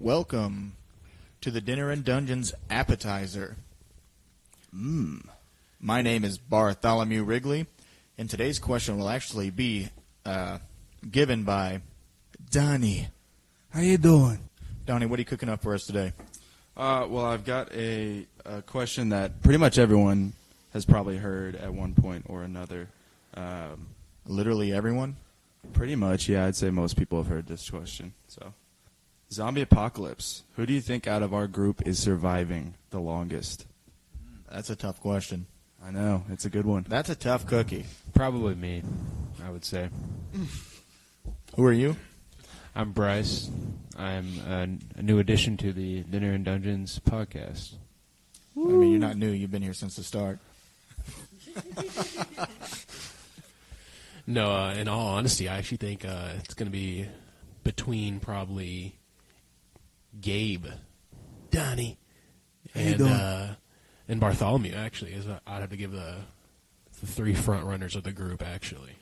Welcome to the Dinner and Dungeons Appetizer. My name is Bartholomew Wrigley, and today's question will actually be given by Donnie. How you doing? Donnie, what are you cooking up for us today? Well, I've got a question that pretty much everyone has probably heard at one point or another. Literally everyone? Pretty much, yeah. I'd say most people have heard this question. So, zombie apocalypse. Who do you think out of our group is surviving the longest? That's a tough question. I know. It's a good one. That's a tough cookie. Probably me, I would say. Who are you? I'm Bryce. I'm a new addition to the Dinner and Dungeons podcast. I mean, you're not new. You've been here since the start. No, in all honesty, I actually think it's going to be between probably Gabe, Donnie, and Bartholomew, actually. I'd have to give the three front runners of the group, actually.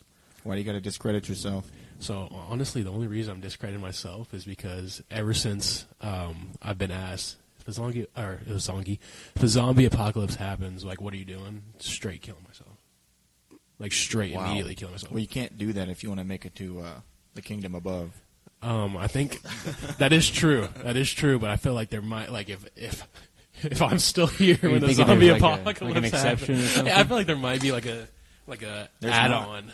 Why do you got to discredit yourself? So, honestly, the only reason I'm discrediting myself is because ever since I've been asked, if the zombie apocalypse happens, like, what are you doing? Straight killing myself. Like, straight, immediately killing myself. Well, you can't do that if you want to make it to the kingdom above. I think that is true. That is true, but I feel like there might, like, if I'm still here when the zombie apocalypse like an exception happens, or something? yeah, I feel like there might be like a add-on.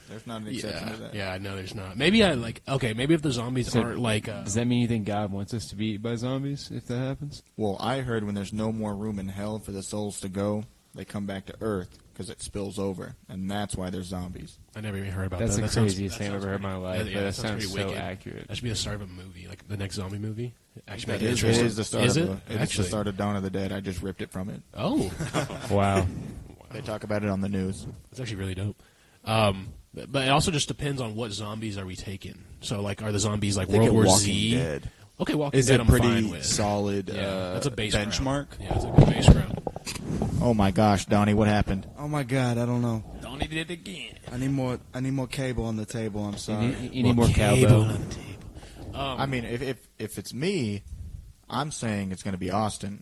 There's not an exception to that. Yeah, I know there's not. Maybe maybe if the zombies aren't like... does that mean you think God wants us to be eaten by zombies if that happens? Well, I heard when there's no more room in hell for the souls to go, they come back to Earth because it spills over, and that's why there's zombies. I never even heard about That's that. the craziest thing I've ever heard in my life, but that sounds so wicked. accurate. That should be the start of a movie, like the next zombie movie. Actually, It is the start Is of it? it is the start of Dawn of the Dead. I just ripped it from it. Oh. Wow. They talk about it on the news. That's actually really dope. But it also just depends on what zombies are we taking. So, like, are the zombies like World War Z? Dead. Okay, Walking Is Dead it I'm pretty fine with. solid That's a base benchmark? Round. Yeah, it's a good base round. Oh my gosh, Donnie, what happened? Oh my God, I don't know. Donnie did it again. I need more cable on the table. I'm sorry. You need more cowbell. on the table. I mean, if it's me, I'm saying it's going to be Austin.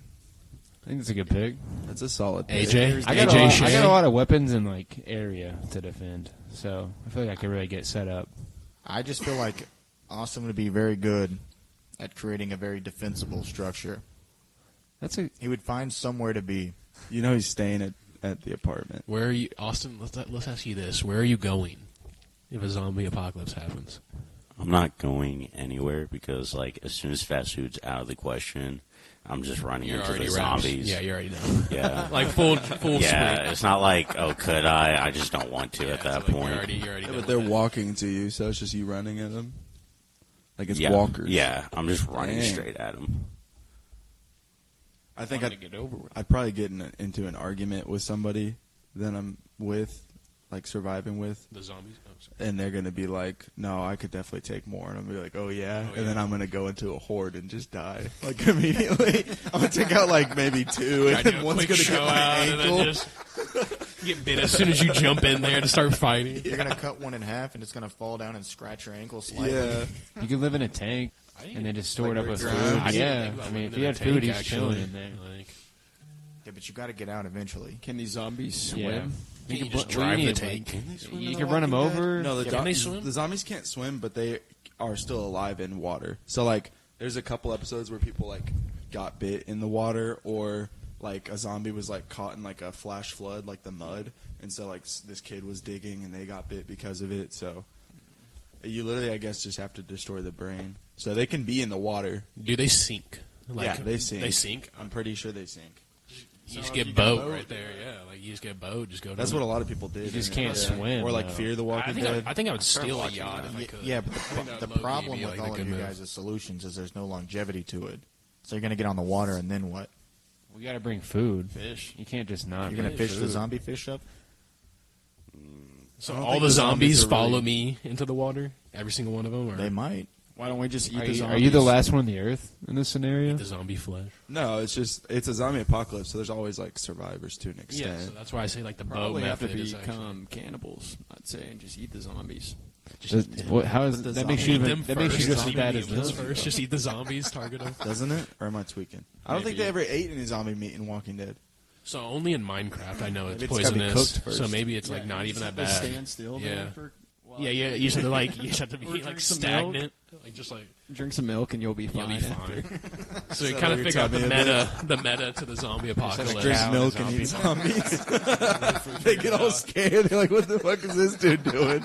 I think that's a good pick. That's a solid pick. AJ? I got a lot of weapons and like area to defend, so I feel like I could really get set up. I just feel like Austin would be very good at creating a very defensible structure. He would find somewhere to be. You know he's staying at the apartment. Where are you, Austin? Let's ask you this: where are you going if a zombie apocalypse happens? I'm not going anywhere because, like, as soon as fast food's out of the question, I'm just running into the zombies. Yeah, you already know. Yeah, like full. Yeah, sweep. it's not like, oh, could I? I just don't want to at that point. You already know But they're that. walking to you, so it's just you running at them. Like it's Yeah, walkers. Yeah, I'm just running Dang. straight at them. I think Wanted to get over with. I'd probably get into an argument with somebody that I'm with, like surviving with, The zombies. Oh, sorry. and they're gonna be like, "No, I could definitely take more," and I'm gonna be like, "Oh yeah," and then I'm gonna go into a horde and just die like immediately. I'm gonna take out like maybe two, and then one's gonna get my ankle. and then just get bit as soon as you jump in there to start fighting. You're going to cut one in half, and it's going to fall down and scratch your ankle slightly. Yeah, You could live in a tank and then just store it up with food. I didn't Yeah, think about I mean, if living you in had a food, tank, he's actually. chilling in there. Like, Yeah, but you got to get out eventually. Can these zombies Yeah. swim? you can could just put- drive you the need, tank. You can run them over. no, Can they swim? the zombies can't swim, but they are still alive in water. So like, there's a couple episodes where people like got bit in the water, or like a zombie was like caught in like a flash flood, like the mud, and so like this kid was digging and they got bit because of it. So you literally, I guess, just have to destroy the brain. So they can be in the water. Do they sink? Yeah, they sink. They sink. I'm pretty sure they sink. You just get boat right there. Yeah, like you just get boat. Just go. That's down what a lot of people did. You just and, can't swim, or like though. Fear the Walking Dead. I think I would steal a yacht if I could. Yeah, but the low-key problem be with like all the of good you move. guys' solutions is there's no longevity to it. So you're going to get on the water, and then what? We got to bring food. Fish. You can't just not. You're going to bring fish the food. zombie fish up? So I don't all think the the zombies zombies are follow really- me into the water. Every single one of them. Or They might. Why don't we just eat Are the you, zombies? are you the last one on the earth in this scenario? eat the zombie flesh. No, it's a zombie apocalypse, so there's always like survivors to an Yeah, extent. so that's why I say like the boat Probably have to method is actually. become cannibals, I'd say, and just eat the zombies. How is But the that? Makes zombie- you Eat even, them that makes you first. just as bad as Eat them this. first. Just eat the zombies. Target them. Doesn't it? Or am I tweaking? I don't think they ever ate any zombie meat in Walking Dead. So only in Minecraft I know it's Maybe it's gotta be poisonous. cooked first. So maybe it's like not even that bad. Stand still. Yeah. There for, Yeah, yeah. You just have to you just have to Or be drink like some stagnant, like just like drink some milk and you'll be you'll fine. be fine. So you So kind of you're figure out the telling me meta to the zombie apocalypse. Drink cow milk and and eat zombies. zombies. They get all scared. They're like, "What the fuck is this dude doing?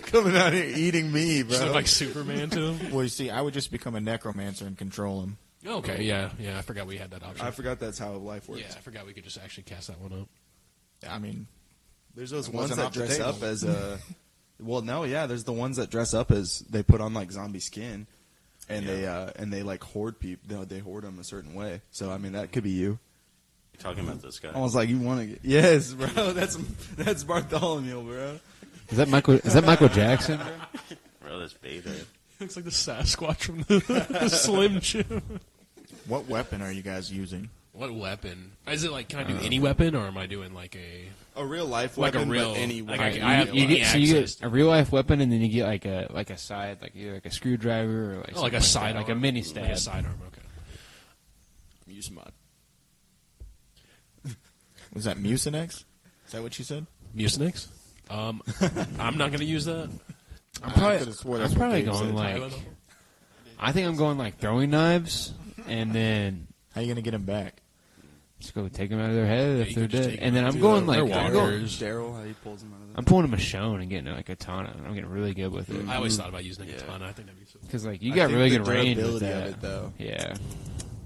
Coming out here eating me, Just look bro." like Superman to them. Well, you see, I would just become a necromancer and control him. Okay, yeah. I forgot we had that option. I forgot that's how life works. Yeah, I forgot we could just actually cast that one up. I mean, There's those It ones wasn't that off the dress table. up as a. Well, no, yeah. There's the ones that dress up as they put on like zombie skin, and they like hoard people. They hoard them a certain way. So I mean, that could be you. You're talking about this guy. Almost like you want to get. Yes, bro. That's Bartholomew, bro. Is that Michael Jackson? Bro, that's Beta. Looks like the Sasquatch from the Slim Jim. what weapon are you guys using? What weapon? Is it like, can I do any weapon, or am I doing like a... A real life Like a weapon, real- but any like weapon. I have You any get, so you access get a real life weapon, and then you get like a side, like either like a screwdriver or like Oh, like something a side that, like a arm. mini Like stab. a sidearm, okay. Use mine. Was that Mucinex? Is that what you said? Mucinex? I'm not going to use that. I'm I could've swore probably, that's I'm what probably Gabe going said. like. I think I'm going like throwing knives, and then How you gonna get him back? just go take them out of their head you if they're could just dead. take And then them I'm out. going They're like walkers. I'm going- Daryl, how he pulls them out of I'm pulling a Michonne and getting like a katana. And I'm getting really good with it I always thought about using a katana. I think that'd be so... because like you I got think really the good range with durability that. of it, though. Yeah,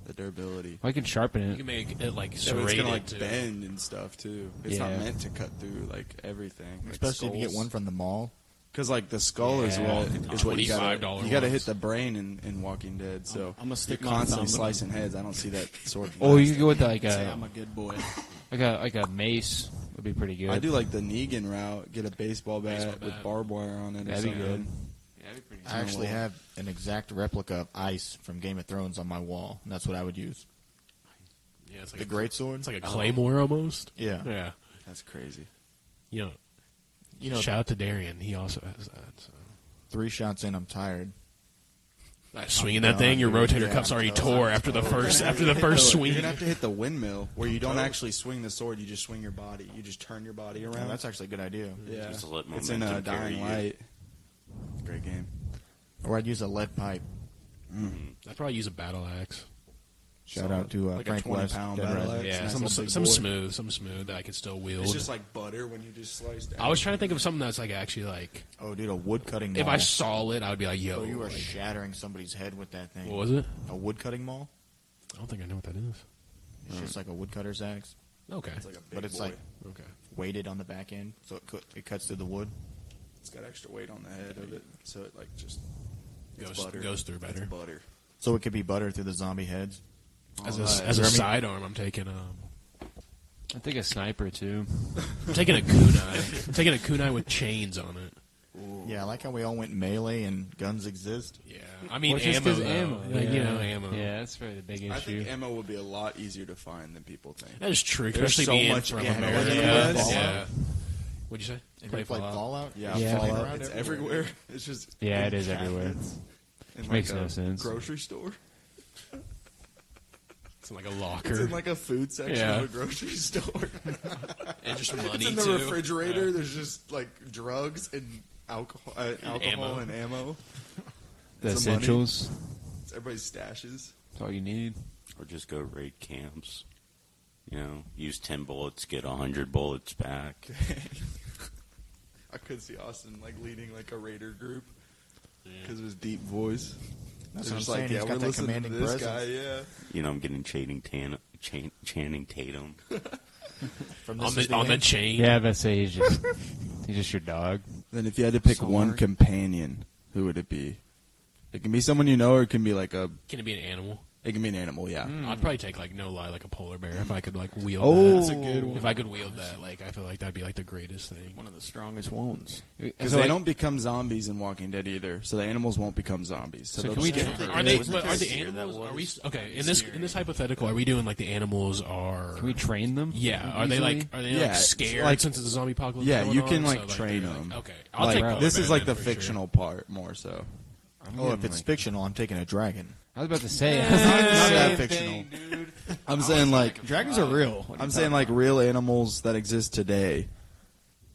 the durability. well, I can sharpen You it. can make it like Yeah, but it's serrated gonna like too. bend and stuff too. It's Yeah. not meant to cut through like everything. Like Especially if you get one from the mall. because like the skull is Yeah. what you gotta $25 you gotta hit ones. the brain in Walking Dead. So I'm gonna stick you're my constantly thumb in slicing heads. I don't see that sword. Or you lasting. can go with like Say a I'm a good boy. like a mace would be pretty good. I do like the Negan route. Get a baseball bat Baseball with bat. barbed wire on it. Or That'd be something. good. Yeah, that'd be pretty I actually have an exact replica of Ice from Game of Thrones on my wall, and that's what I would use. Yeah, it's like The great sword. It's like a claymore almost. Yeah. Yeah. That's crazy. You know, know, shout out to Darian. He also has that. So. 3 shots in, I'm tired. Swinging that thing, your rotator cuffs already tore after the first swing. You're gonna have to hit the windmill where you don't actually swing the sword. You just swing your body. You just turn your body around. Oh, that's actually a good idea. yeah. Just let It's in momentum carry Dying you. Light. Great game. Or I'd use a lead pipe. I'd probably use a battle axe. Shout out to like Frank a West. 20-pound Dead battle Rising. axe. Yeah, Nice some little big some boy. smooth that I could still wield. It's just like butter when you just slice down. I was trying to think of something that's like actually like Oh, dude, a wood cutting if maul. I saw it, I would be like, yo. Oh, you are like, shattering somebody's head with that thing. what was it? A wood cutting maul? I don't think I know what that is. It's just like a woodcutter's axe, Okay. It's like a big but it's boy. like Okay. weighted on the back end, so it cuts through the wood. It's got extra weight on the head of it, so it like just it's Goes- butter. goes through better. It's butter. So it could be butter through the zombie heads. As Alright. a Jeremy? sidearm, I'm taking I think a sniper too. I'm taking a kunai. I'm taking a kunai with chains on it. Yeah, I like how we all went melee and guns exist. Yeah, I mean Well, it's just ammo. 'cause Though. ammo. Like, Yeah. you know, ammo. Yeah, that's really the big I issue. think ammo would be a lot easier to find than people think. That is true, There's especially so being much from ammo America. in the Yeah. US. Yeah. What'd you say? Have you played Fallout? Yeah, Yeah. Fallout. It's everywhere. It's just Yeah, in it is everywhere. cabinets, in Makes like no a sense. Grocery store. It's in like a It's locker in like a food section Yeah. of a grocery store. and just money It's in the too. refrigerator. Yeah. There's just like drugs and alcohol, ammo. and ammo. The Some money. essentials. It's everybody's stashes. That's all you need. Or just go raid camps. You know, use 10 bullets, get 100 bullets back. I could see Austin like leading like a raider group because of his deep voice. That's They're what I'm just saying. like, He's yeah, got we're that listening to commanding this presence. guy. Yeah, You know, I'm getting Channing Tatum. From on This Is the on the End? chain. Yeah, but say he's just your dog. Then if you had to pick Sorry. one companion, who would it be? It can be someone you know, or it can be like a Can it be an animal? It can be an animal, yeah. I'd probably take like no lie, like a polar bear if I could like wield Oh, that. that's a good one. If I could wield that, like I feel like that'd be like the greatest thing. One of the strongest ones. Because they don't become zombies in Walking Dead either, so the animals won't become zombies. So, So they'll can we just just- get Are they? Wasn't But there are a the deer that animals? Are we was? okay? In this hypothetical, are we doing like the animals are? Can we train them? Yeah. Are they easily? like? Are they Yeah, like scared like- since it's a zombie apocalypse? Yeah, going you on? can So, like train they're them. Like, okay, I'll Like, take polar this bear is like then the for sure. fictional part more so. Oh, if it's fictional, I'm taking a dragon. I was about to say. Not that fictional. I'm saying like Dragons are real. I'm saying like real animals that exist today,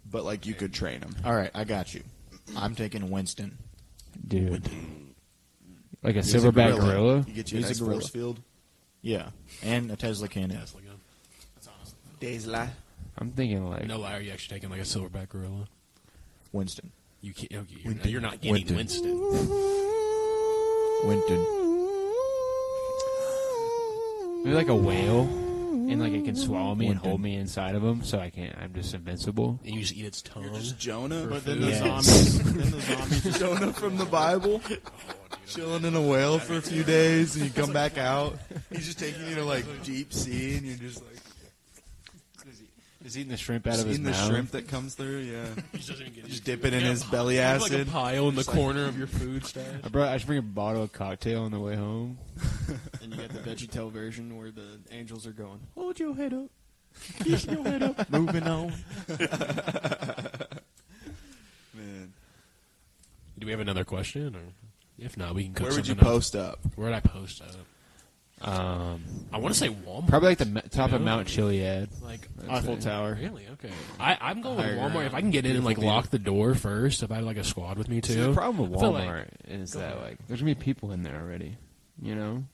but like you could train them. All right, I got you. I'm taking Winston. Dude. Like a He's a silverback gorilla. gorilla? You get you a He's a nice gorilla. force field. Yeah, and a Tesla cannon. Tesla gun. That's honest. Days lie. I'm thinking like. No lie, are you actually taking like a silverback gorilla? Winston. You can't. Okay, you're not getting Winston. Winston. Maybe like a whale, and like it can swallow me and hold me inside of him, so I can't. I'm just invincible. And you just eat its tongue. Just Jonah. But then Yeah. the zombies. Jonah from the Bible. Chilling in a whale for a few days, and you come back out. He's just taking you to like deep sea, and you're just like He's eating the shrimp out of just his eating the mouth. shrimp that comes through. Yeah, He doesn't even get just it. dip it in Yeah, his belly you have, acid. like a pile in the corner of your food stash. I should bring a bottle of cocktail on the way home. And you got the VeggieTale version where the angels are going, hold your head up. Keep your head up. Moving on. Man, Do we have another question, or if not, we can cook where would you something up. post up? Where would I post up? I want to say Walmart. Probably like the top of Yeah. Mount Chiliad. Like Eiffel Tower. Really? Okay. I'm going with Higher Walmart. ground. If I can get in and like Beautiful lock the door first, if I had like a squad with me too. See, the problem with I feel like- Walmart is Go that ahead. like there's gonna be people in there already. You know.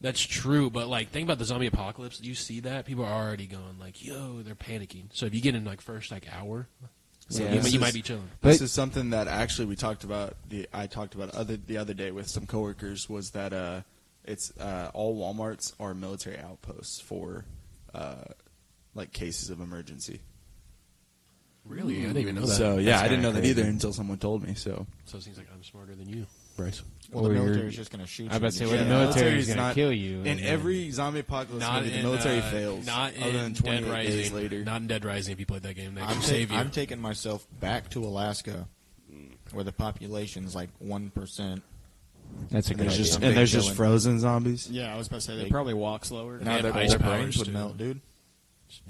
That's true, but like think about the zombie apocalypse. You see that people are already going like, "Yo," they're panicking. So if you get in like first like hour, Yeah. you, This you is- might be chilling. This But- is something that actually we talked about. I talked about the other day with some coworkers was that it's all WalMarts are military outposts for like cases of emergency. Really, I didn't even know that. So yeah, That's I didn't know kinda that either crazy. until someone told me. So So it seems like I'm smarter than you, Bryce. Well, the Or you're- military's just going to shoot you. I was about to say, in well, the the shell. military military's is gonna not- kill you. in and then- every zombie apocalypse Not movie, the in military fails. Not other in than Dead 28 Rising. days later. Not in Dead Rising. If you played that game, they I'm, can save you. I'm taking myself back to Alaska, where the population's like 1%. That's a And good there's idea. just Big and there's just villain. frozen zombies. Yeah, I was about to say they They- probably walk slower. Now And their ice brains powers, would too. melt, dude.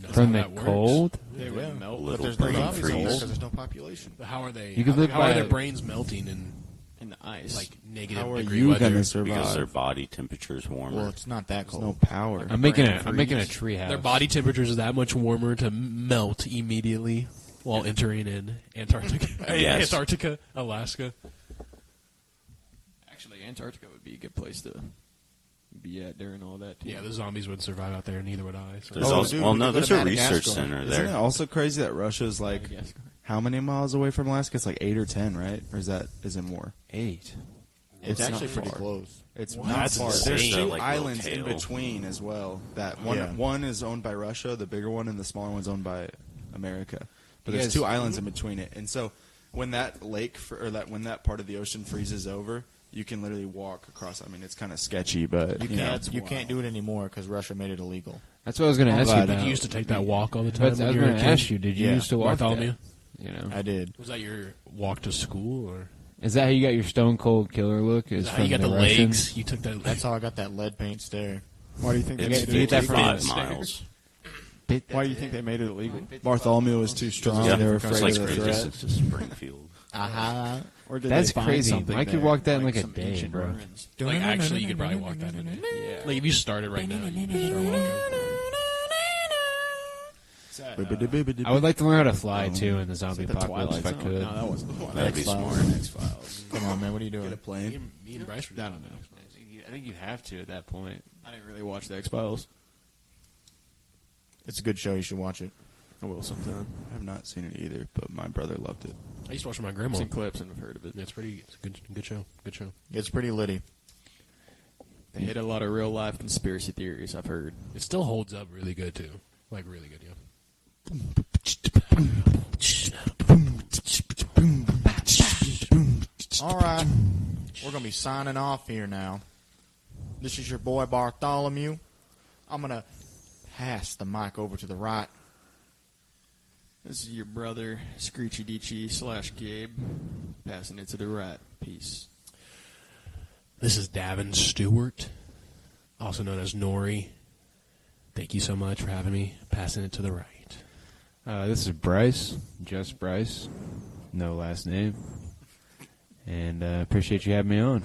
No, From how the that works. cold. They Yeah. would melt. But Little there's no brain zombies freeze. because there's no population. But how are they? You could live how are by their a- brains melting in In the ice. like negative How are degree you weather? gonna Because survive? their body temperature is warmer. Well, it's not that There's cold. no power. I'm making brain I'm making a freeze. tree house. Their body temperatures are that much warmer to melt immediately while entering in Antarctica, Yes. Antarctica, Alaska. Actually, Antarctica would be a good place to be at during all that. Too. Yeah, the zombies wouldn't survive out there, neither would I. So. There's Oh, also, dude, well, we no, could go there's to a research Madagascar. center Isn't there. it also crazy that Russia's like Madagascar. how many miles away from Alaska? It's like 8 or 10, right? Or is it more? 8. It's actually not pretty far. close. It's Wow, not that's far. insane. There's Is that two like islands in little tail? between as well. That Yeah. one is owned by Russia, the bigger one, and the smaller one's owned by America. But You there's guys- two islands in between it, and so when that lake when that part of the ocean freezes over, you can literally walk across. I mean, it's kind of sketchy, but You you know, can't. You can't do it anymore because Russia made it illegal. That's what I was going to ask you glad about. Did you used to take that walk all the time? But I when was you were going a to kid? ask you. Did you Yeah. used to walk Bartholomew? that? You know, I did. Was that your walk to school, or is that how you got your stone cold killer look? is Is that how from you got the Russians? legs? You took that. That's how I got that lead paint stare. Why do you think they It's made it get that illegal? from 55 miles. Why do you think they made it illegal? Bartholomew was too strong. Yeah, They were it's afraid like of the crazy. threat. It's just Springfield. Aha. Or did That's they find crazy. something I could there, walk that in like a some day, ancient bro. ruins? Like actually, you could probably walk that in. Yeah. Like if you started right now, you could start walking. I would like to learn how to fly too in the zombie like the apocalypse if I Twilight could. No, that wasn't the Twilight. That'd be X-Files. smart. X-Files. Come on, man. What are you Get a doing? plane. Me and Bryce were I don't know. I think you have to at that point. I didn't really watch the X-Files. It's a good show. You should watch it. I will sometime. I have not seen it either, but my brother loved it. I used to watch with my I've grandma. seen clips and I've heard of it. Yeah, it's pretty. It's a good show. Good show. It's pretty litty. They hit a lot of real life conspiracy theories. I've heard. It still holds up really good too. Like really good, yeah. All right. We're going to be signing off here now. This is your boy Bartholomew. I'm going to pass the mic over to the right. This is your brother, Screechy Deechy / Gabe, passing it to the right. Peace. This is Davon Stewart, also known as Nori. Thank you so much for having me. Passing it to the right. This is Bryce, just Bryce, no last name, and appreciate you having me on.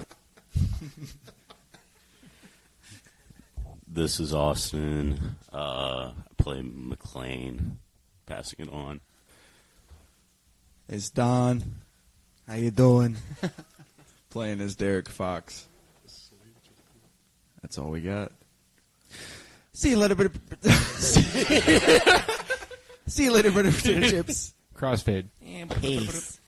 This is Austin. I play McLean. Passing it on. It's Don. How you doing? Playing as Derek Fox. That's all we got. See you later, brother. See you later, brother. Potato chips. Crossfade. And peace.